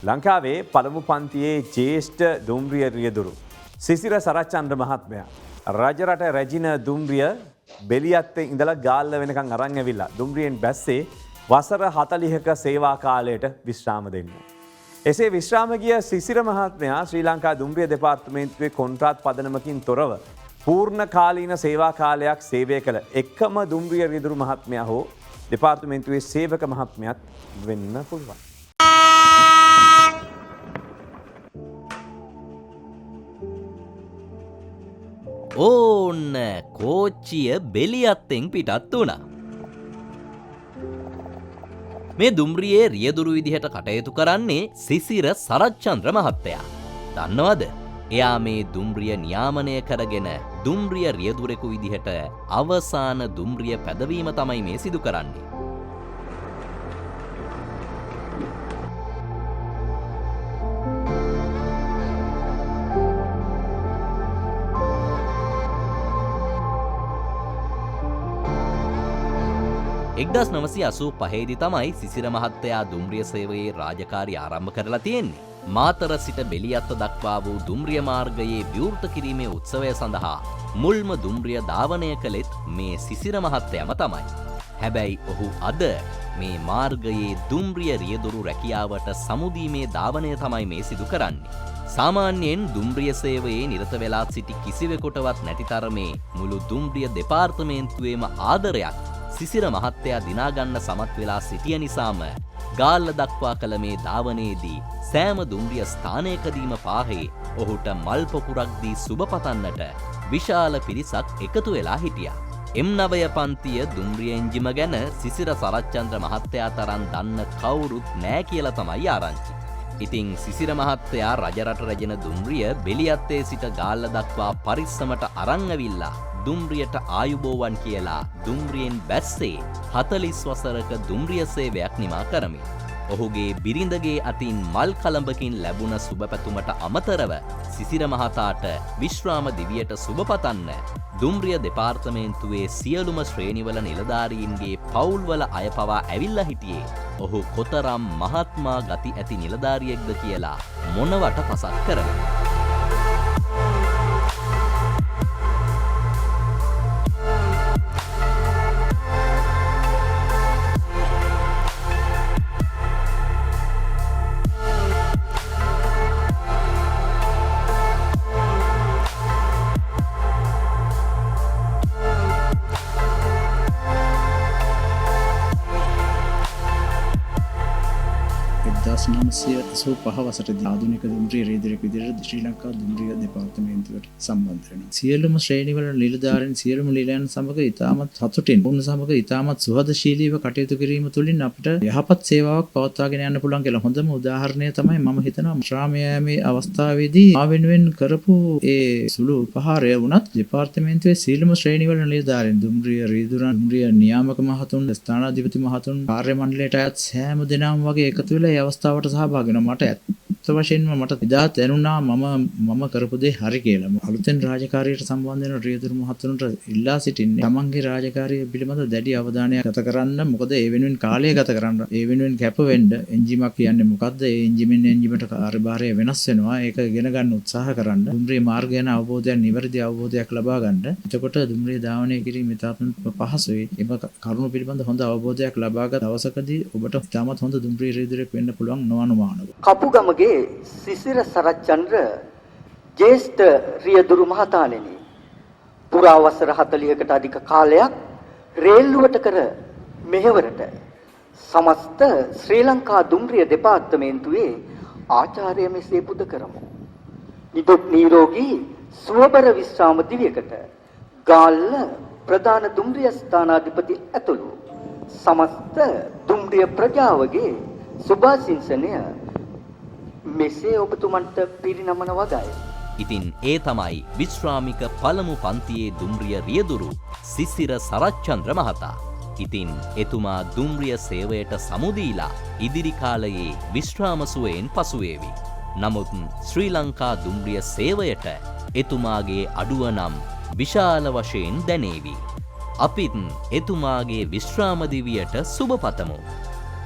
ලංකාවේ පළමු පන්තියේ ජ්‍යෙෂ්ඨ දුම්රිය රියදුරු සිසිර සරච්චන්ද්‍ර මහත්මයා රජරට රැජින දුම්රිය බෙලියත්තේ ඉඳලා ගාල්ල වෙනකන් අරන් ඇවිල්ලා දුම්රියෙන් බැස්සේ වසර 40ක සේවා කාලයට විශ්‍රාම දෙන්න. එසේ විශ්‍රාම ගිය සිසිර මහත්මයා ශ්‍රී ලංකා දුම්රිය දෙපාර්තමේන්තුවේ කොන්ත්‍රාත් පදනමකින් තොරව පූර්ණ කාලීන සේවා කාලයක් සේවය කළ එකම දුම්රිය රියදුරු මහත්මයා හෝ දෙපාර්තමේන්තුවේ සේවක මහත්මයාත් වෙන්න පුළුවන්. ඕන්න කෝච්චිය බෙලියත්තෙන් පිටත් වුණා. මේ දුම්රියේ රියදුරු විදිහට කටයුතු කරන්නේ සිසිර සරච්චන්ද්‍ර මහත්තයා. දන්නවද? එයා මේ දුම්රිය නියාමනය කරගෙන දුම්රිය රියදුරෙකු විදිහට අවසාන දුම්රිය පැදවීම තමයි මේ සිදු කරන්නේ. එක්දස් 985 තමයි සිසිර මහත්තයා දුම්රිය සේවයේ රාජකාරි ආරම්භ කරලා තියෙන්නේ. මාතර සිට බෙලියත්ත දක්වා වූ දුම්රිය මාර්ගයේ විවෘත කිරීමේ උත්සවය සඳහා මුල්ම දුම්රිය ධාවනය කළෙත් මේ සිසිර මහත්තයාම තමයි. හැබැයි ඔහු අද මේ මාර්ගයේ දුම්රිය රියදුරු රැකියාවට සමුදීමේ ධාවනය තමයි මේ සිදු කරන්නේ. සාමාන්‍යයෙන් දුම්රිය සේවයේ නිරත වෙලා සිටි කිසිවෙකුටවත් නැති තරමේ මුළු දුම්රිය දෙපාර්තමේන්තුවේම ආදරයක් සිසිර මහත්තයා දිනාගන්න සමත් වෙලා සිටිය නිසාම ගාල්ල දක්වා කළ මේ ධාවනයේදී සෑම දුම්රිය ස්ථානයකදීම පාහේ ඔහුට මල් පොකුරක් දී සුබ පතන්නට විශාල පිරිසක් එකතු වෙලා හිටියා. M9 පන්තිය දුම්රිය එන්ජිම ගැන සිසිර සරච්චන්ද්‍ර මහත්තයා තරම් දන්න කවුරුත් නෑ කියලා තමයි ආරංචි. ඉතින් සිසිර මහත්තයා රජරට රැජෙන දුම්රිය බෙලියත්තේ සිට ගාල්ල දක්වා පරිස්සමට අරන් ඇවිල්ලා දුම්රියට ආයුබෝවන් කියලා දුම්රියෙන් බැස්සේ 40 වසරක දුම්රිය සේවයක් නිමා කරමින් ඔහුගේ බිරිඳගේ අතින් මල් කලඹකින් ලැබුණ සුබපැතුමට අමතරව සිසිර මහතාට විශ්‍රාම දිවියට සුබ පතන්න දුම්රිය දෙපාර්තමේන්තුවේ සියලුම ශ්‍රේණිවල නිලධාරීන්ගේ පවුල්වල අය පවා ඇවිල්ලා හිටියේ ඔහු කොතරම් මහත්මා ගති ඇති නිලධාරියෙක්ද කියලා මොනවට පසක් කරමින්. වසරදී ආධුනික දුම්රිය රියදුරෙක් විදිහට ශ්‍රී ලංකා දුම්රිය දෙපාර්තමේන්තුවට සම්බන්ධ වෙනවා. සියලුම ශ්‍රේණිවල නිලධාරීන් සියලුම නිලයන් සමග ඉතාමත් සතුටින් වුණ සමග ඉතාමත් සුහදශීලීව කටයුතු කිරීම තුළින් අපිට යහපත් සේවාවක් පවත්වාගෙන යන්න පුළුවන් කියලා හොඳම උදාහරණය තමයි මම හිතනවා ශ්‍රාමයාමේ අවස්ථාවේදී මා වෙනුවෙන් කරපු ඒ සුළු උපහාරය වුණත් දෙපාර්තමේන්තුවේ සියලුම ශ්‍රේණිවල නිලධාරීන් දුම්රිය රියදුරන් දුම්රිය නියාමක මහතුන් ස්ථානාධිපති මහතුන් කාර්ය මණ්ඩලයට අයත් සෑම දෙනාම වගේ එකතු වෙලා මේ අවස්ථාවට සහභාගී වෙනවා. මට ඇත්ත වශයෙන්ම මට එදා දැනුණා මම කරපු දේ හරි කියලා. අලුතෙන් රාජකාරියට සම්බන්ධ වෙන රියදුරු මහතුන්ට ඉල්ලා සිටින්නේ තමන්ගේ රාජකාරිය පිළිබඳ දැඩි අවධානයක් ගත කරන්න. මොකද ඒ වෙනුවෙන් කාලය ගත කරන්න, ඒ වෙනුවෙන් කැප වෙන්න. එන්ජිමක් කියන්නේ මොකද්ද? ඒ එන්ජිමෙන් එන්ජිමට කාර්යභාරය වෙනස් වෙනවා. ඒක ඉගෙන ගන්න උත්සාහ කරන්න. දුම්රිය මාර්ගය ගැන අවබෝධයක්, නිවැරදි අවබෝධයක් ලබා ගන්න. එතකොට දුම්රිය ධාවනය කිරීම ඉතාමත් පහසුයි. එම කරුණු පිළිබඳ හොඳ අවබෝධයක් ලබාගත් දවසකදී ඔබට ඉතාමත් හොඳ දුම්රිය රියදුරෙක් වෙන්න පුළුවන් නොඅනුමානව. කපුගමගේ සිසිර සරච්චන්ද්‍ර ජ්‍යෙෂ්ඨ රියදුරු මහතාණෙනි, පුරා වසර 40කට අධික කාලයක් රේල්ලුවට කර මෙහෙවරට සමස්ත ශ්‍රී ලංකා දුම්රිය දෙපාර්තමේන්තුවේ ආචාර්ය මෙසේ පුද කරමු. නිදුක් නිරෝගී සුවබර විශ්‍රාම දිවියකට ගාල්ල ප්‍රධාන දුම්රිය ස්ථානාධිපති ඇතුළු සමස්ත දුම්රිය ප්‍රජාවගේ සුභාශිංසනය මෙසේ ඔබතුමන්ට පිරිනමන වගයි. ඉතින් ඒ තමයි විශ්‍රාමික පළමු පන්තියේ දුම්රිය රියදුරු සිසිර සරච්චන්ද්‍ර මහතා. ඉතින් එතුමා දුම්රිය සේවයට සමුදීලා ඉදිරි කාලයේ විශ්‍රාම සුවයෙන් පසුවේවි. නමුත් ශ්‍රී ලංකා දුම්රිය සේවයට එතුමාගේ අඩුව නම් විශාල වශයෙන් දැනේවි. අපිත් එතුමාගේ විශ්‍රාම දිවියට සුබ පතමු.